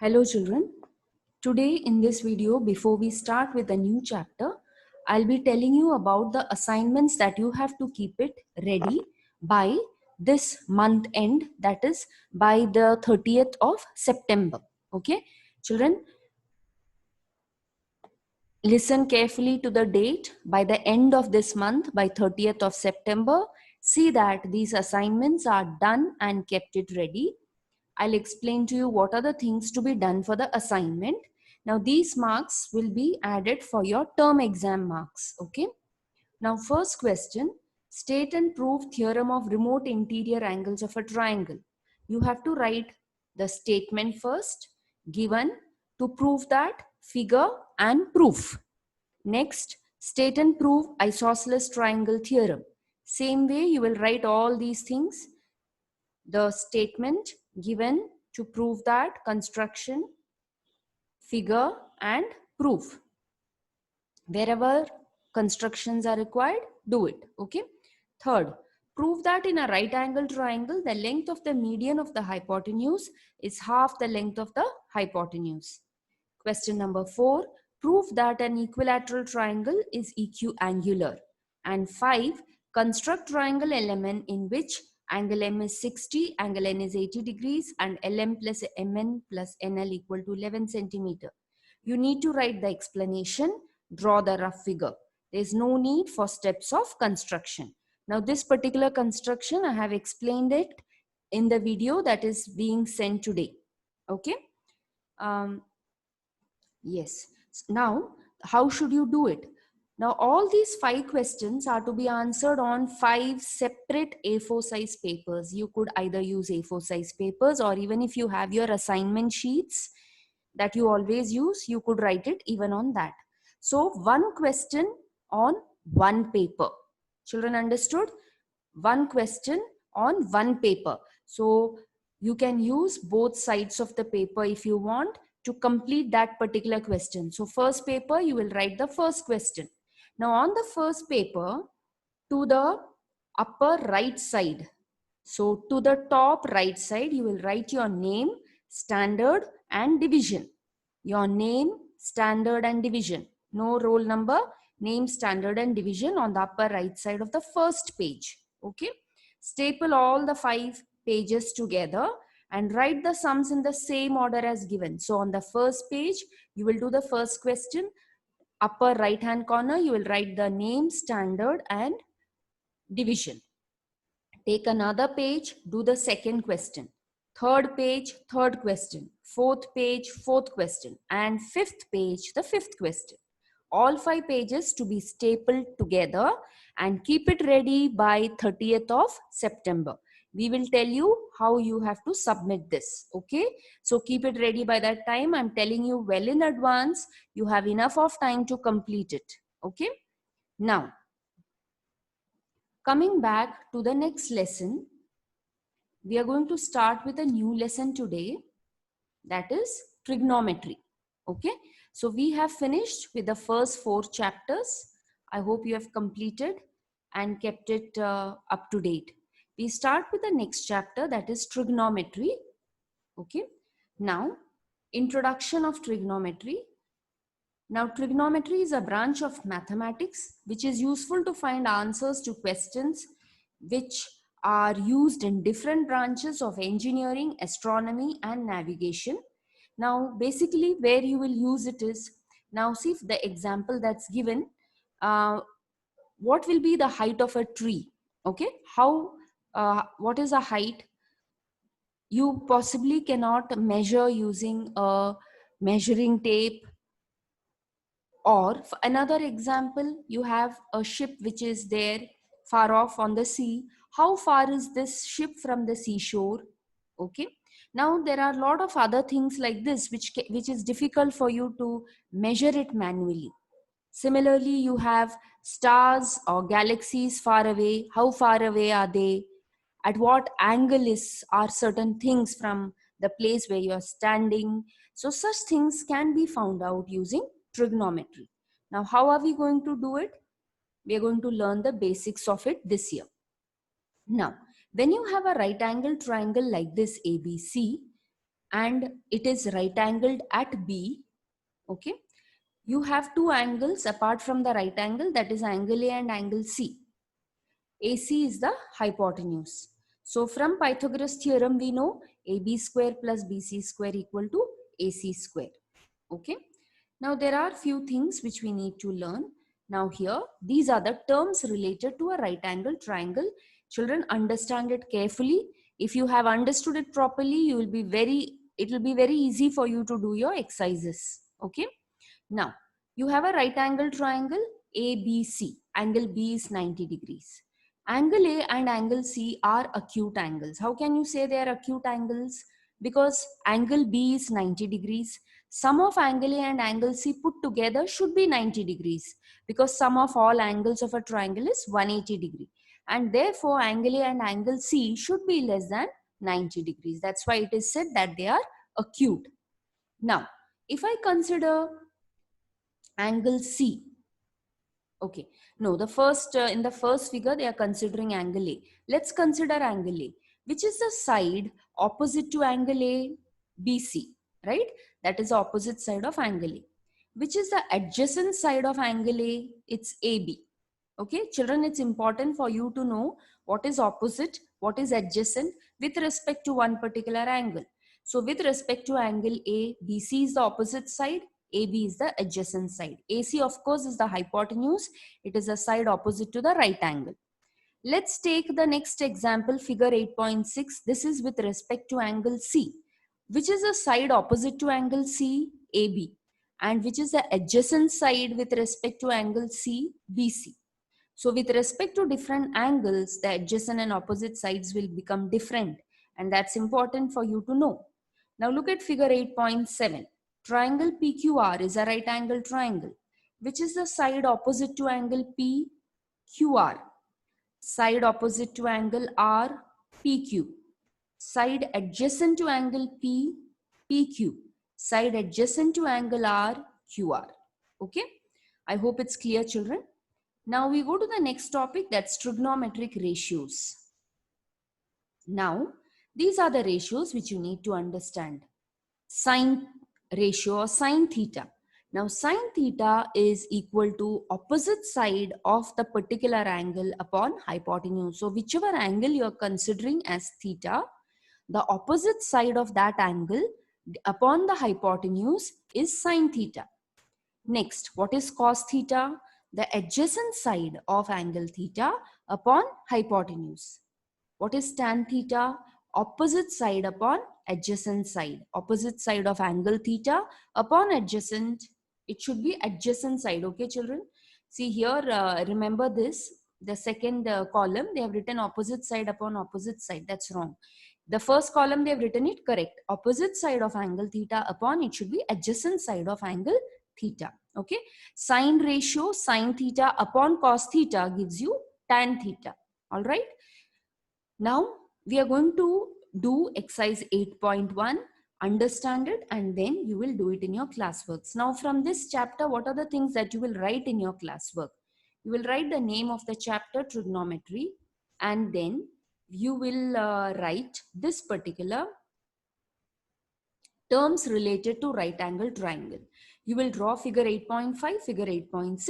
Hello children. Today in this video, before we start with a new chapter, I'll be telling you about the assignments that you have to keep it ready by this month end, that is by the 30th of September. Okay, children, listen carefully to the date. By the end of this month, by 30th of September, see that these assignments are done and kept it ready. I'll explain to you what are the things to be done for the assignment. Now these marks will be added for your term exam marks. Okay. Now first question, state and prove theorem of remote interior angles of a triangle. You have to write the statement first, given, to prove that, figure and proof. Next, state and prove isosceles triangle theorem. Same way you will write all these things, the statement given to prove that, construction, figure and proof. Wherever constructions are required, do it. Okay. Third, prove that in a right angle triangle, the length of the median of the hypotenuse is half the length of the hypotenuse. Question number 4, prove that an equilateral triangle is equiangular. And 5, construct triangle element in which angle M is 60, angle N is 80 degrees and LM plus MN plus NL equal to 11 centimeter. You need to write the explanation, draw the rough figure. There is no need for steps of construction. Now this particular construction, I have explained it in the video that is being sent today. Okay. Yes. Now, how should you do it? Now, all these 5 questions are to be answered on 5 separate A4 size papers. You could either use A4 size papers, or even if you have your assignment sheets that you always use, you could write it even on that. So, one question on one paper. Children understood? One question on one paper. So, you can use both sides of the paper if you want to complete that particular question. So first paper, you will write the first question. Now on the first paper, to the upper right side, so to the top right side, you will write your name, standard and division. Your name, standard and division. No roll number, name, standard and division on the upper right side of the first page. Okay. Staple all the 5 pages together and write the sums in the same order as given. So on the first page, you will do the first question. Upper right hand corner, you will write the name, standard and division. Take another page, do the second question. Third page, third question. Fourth page, fourth question. And fifth page, the fifth question. All 5 pages to be stapled together and keep it ready by 30th of September. We will tell you how you have to submit this. Okay. So keep it ready by that time. I'm telling you well in advance. You have enough of time to complete it. Okay. Now, coming back to the next lesson, we are going to start with a new lesson today, that is trigonometry. Okay, so we have finished with the first 4 chapters. I hope you have completed and kept it up to date. We start with the next chapter, that is trigonometry. Okay, now introduction of trigonometry. Now trigonometry is a branch of mathematics which is useful to find answers to questions which are used in different branches of engineering, astronomy and navigation. Now basically where you will use it is, now see the example that's given, what will be the height of a tree? Okay, what is a height? You possibly cannot measure using a measuring tape. Or for another example, you have a ship which is there far off on the sea. How far is this ship from the seashore? Okay. Now there are a lot of other things like this which is difficult for you to measure it manually. Similarly, you have stars or galaxies far away. How far away are they? At what angle are certain things from the place where you are standing? So such things can be found out using trigonometry. Now, how are we going to do it? We are going to learn the basics of it this year. Now, when you have a right angle triangle like this ABC, and it is right angled at B, okay, you have two angles apart from the right angle, that is angle A and angle C. AC is the hypotenuse. So from Pythagoras theorem, we know AB square plus BC square equal to AC square. Okay. Now there are few things which we need to learn. Now here, these are the terms related to a right angle triangle. Children, understand it carefully. If you have understood it properly, it will be very easy for you to do your exercises. Okay. Now, you have a right angle triangle ABC. Angle B is 90 degrees. Angle A and angle C are acute angles. How can you say they are acute angles? Because angle B is 90 degrees. Sum of angle A and angle C put together should be 90 degrees, because sum of all angles of a triangle is 180 degree. And therefore, angle A and angle C should be less than 90 degrees. That's why it is said that they are acute. Now, if I consider angle C. Okay. No, in the first figure, they are considering angle A. Let's consider angle A, which is the side opposite to angle A, BC, right? That is the opposite side of angle A. Which is the adjacent side of angle A? It's AB. Okay, children, it's important for you to know what is opposite, what is adjacent with respect to one particular angle. So with respect to angle A, BC is the opposite side, AB is the adjacent side. AC, of course, is the hypotenuse. It is a side opposite to the right angle. Let's take the next example, figure 8.6. This is with respect to angle C, which is a side opposite to angle C, AB, and which is the adjacent side with respect to angle C, BC. So with respect to different angles, the adjacent and opposite sides will become different, and that's important for you to know. Now look at figure 8.7. Triangle PQR is a right angle triangle, which is the side opposite to angle PQR. Side opposite to angle R, PQ. Side adjacent to angle P, PQ. Side adjacent to angle R, QR. Okay? I hope it's clear, children. Now we go to the next topic, that's trigonometric ratios. Now, these are the ratios which you need to understand. Sine ratio or sine theta. Now, sine theta is equal to opposite side of the particular angle upon hypotenuse. So, whichever angle you are considering as theta, the opposite side of that angle upon the hypotenuse is sine theta. Next, what is cos theta? The adjacent side of angle theta upon hypotenuse. What is tan theta? Opposite side upon adjacent side. Opposite side of angle theta upon adjacent. It should be adjacent side. Okay, children? See here, remember this. The second column, they have written opposite side upon opposite side. That's wrong. The first column, they have written it correct. Opposite side of angle theta upon, it should be adjacent side of angle theta. Okay. Sine ratio, sine theta upon cos theta gives you tan theta. All right. Now we are going to do exercise 8.1, understand it, and then you will do it in your classworks. Now from this chapter, what are the things that you will write in your classwork? You will write the name of the chapter, trigonometry, and then you will write this particular terms related to right angle triangle. You will draw figure 8.5, figure 8.6.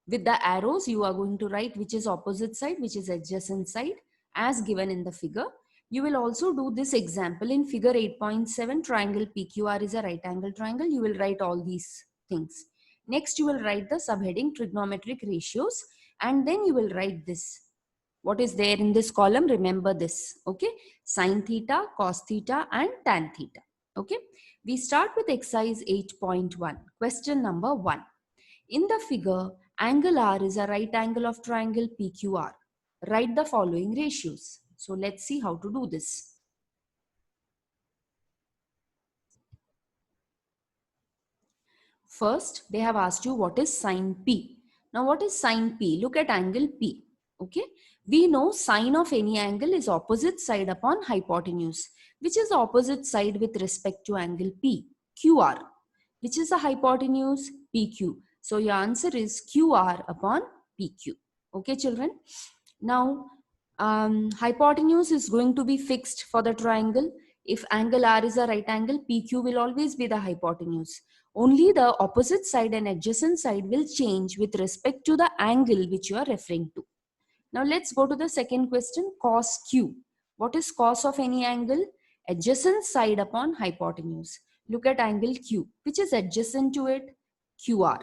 With the arrows, you are going to write which is opposite side, which is adjacent side, as given in the figure. You will also do this example in figure 8.7. Triangle PQR is a right angle triangle. You will write all these things. Next, you will write the subheading trigonometric ratios, and then you will write this. What is there in this column? Remember this. Okay. Sin theta, cos theta, and tan theta. Okay. We start with exercise 8.1. Question number 1. In the figure, angle R is a right angle of triangle PQR. Write the following ratios. So let's see how to do this. First, they have asked you what is sine P. Now what is sine P? Look at angle P. Okay. We know sine of any angle is opposite side upon hypotenuse, which is opposite side with respect to angle P, QR, which is the hypotenuse, PQ. So your answer is QR upon PQ. Okay, children. Now, hypotenuse is going to be fixed for the triangle. If angle R is a right angle, PQ will always be the hypotenuse. Only the opposite side and adjacent side will change with respect to the angle which you are referring to. Now let's go to the second question, cos Q. What is cos of any angle? Adjacent side upon hypotenuse. Look at angle Q. Which is adjacent to it? QR.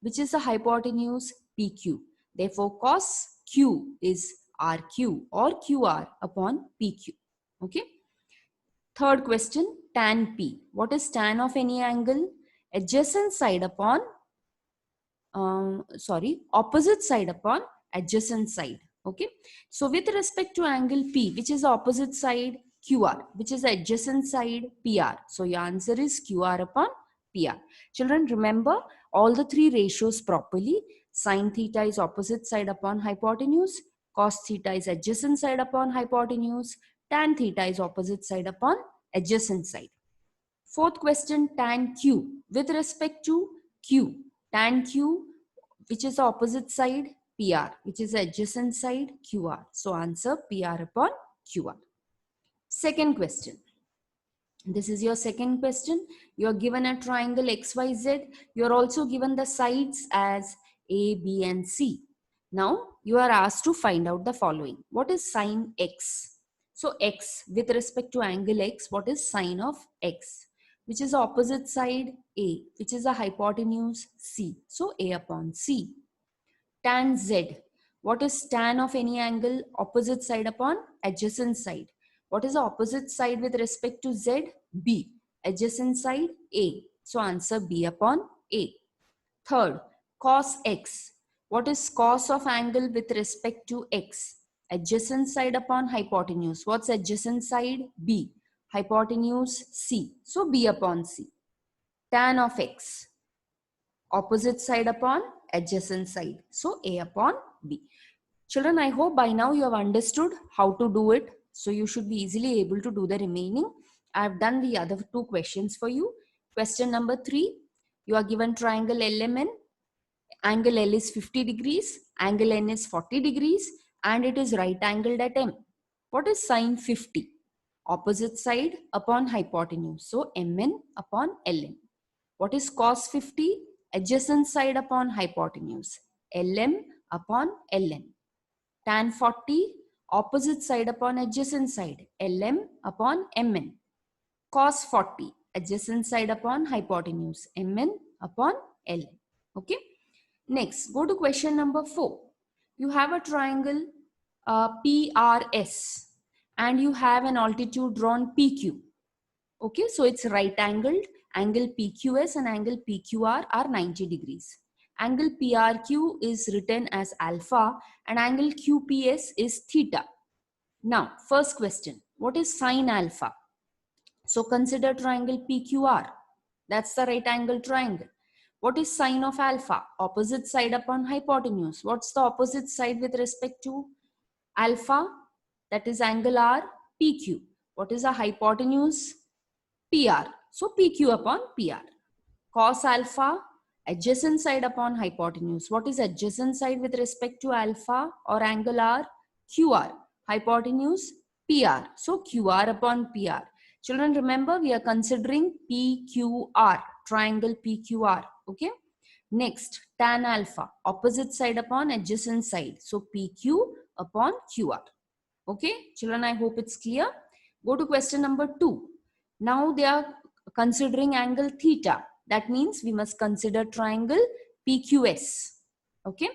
Which is the hypotenuse? PQ. Therefore, cos Q is RQ or QR upon PQ. Okay. Third question, tan P. What is tan of any angle? Adjacent side upon, opposite side upon adjacent side. Okay. So with respect to angle P, which is the opposite side? QR, which is the adjacent side? PR. So your answer is QR upon PR. Children, remember all the three ratios properly. Sin theta is opposite side upon hypotenuse. Cos theta is adjacent side upon hypotenuse. Tan theta is opposite side upon adjacent side. Fourth question, tan Q. With respect to Q, tan Q, which is the opposite side? PR, which is the adjacent side? QR. So answer PR upon QR. Second question. This is your second question. You are given a triangle XYZ. You are also given the sides as A, B, and C. Now you are asked to find out the following. What is sine X? So X, with respect to angle X, what is sine of X? Which is the opposite side? A, which is the hypotenuse? C. So A upon C. Tan Z. What is tan of any angle? Opposite side upon adjacent side. What is the opposite side with respect to Z? B. Adjacent side? A. So answer B upon A. Third, cos X. What is cos of angle with respect to X? Adjacent side upon hypotenuse. What's adjacent side? B. Hypotenuse? C. So B upon C. Tan of X. Opposite side upon adjacent side. So A upon B. Children, I hope by now you have understood how to do it. So you should be easily able to do the remaining. I have done the other two questions for you. Question number 3. You are given triangle LMN. Angle L is 50 degrees. Angle N is 40 degrees. And it is right angled at M. What is sine 50? Opposite side upon hypotenuse. So MN upon LN. What is cos 50? Adjacent side upon hypotenuse. LM upon LN. Tan 40, opposite side upon adjacent side. LM upon MN. Cos 40, adjacent side upon hypotenuse. MN upon LN. Okay. Next, go to question number 4. You have a triangle PRS and you have an altitude drawn PQ. Okay, so it's right angled. Angle PQS and angle PQR are 90 degrees. Angle PRQ is written as alpha and angle QPS is theta. Now, first question, what is sine alpha? So consider triangle PQR. That's the right angle triangle. What is sine of alpha? Opposite side upon hypotenuse. What's the opposite side with respect to alpha? That is angle R, PQ. What is the hypotenuse? PR. So PQ upon PR. Cos alpha, adjacent side upon hypotenuse. What is adjacent side with respect to alpha or angle R? QR. Hypotenuse? PR. So QR upon PR. Children, remember we are considering PQR, triangle PQR. Okay. Next, tan alpha, opposite side upon adjacent side. So PQ upon QR. Okay. Children, I hope it's clear. Go to question number 2. Now they are considering angle theta. That means we must consider triangle PQS. Okay.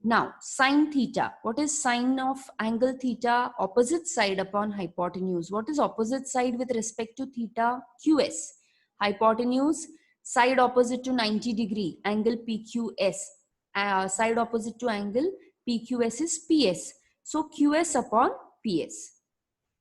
Now sine theta. What is sine of angle theta? Opposite side upon hypotenuse. What is opposite side with respect to theta? QS. Hypotenuse, side opposite to 90 degree. Angle PQS. Side opposite to angle PQS is PS. So QS upon PS.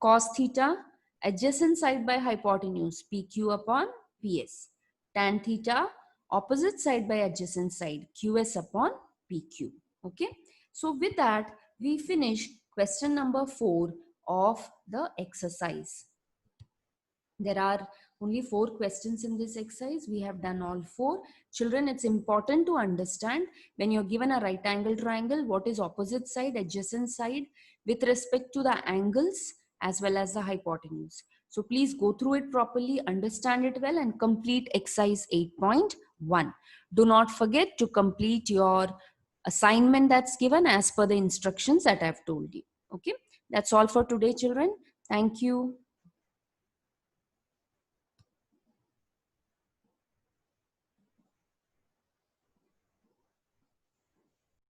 Cos theta, adjacent side by hypotenuse, PQ upon PS. Tan theta, opposite side by adjacent side, QS upon PQ. Okay. So with that, we finish question number 4 of the exercise. There are only 4 questions in this exercise. We have done all 4. Children, it's important to understand when you're given a right angle triangle, what is opposite side, adjacent side with respect to the angles as well as the hypotenuse. So please go through it properly, understand it well, and complete exercise 8.1. Do not forget to complete your assignment that's given as per the instructions that I've told you. Okay, that's all for today, children. Thank you.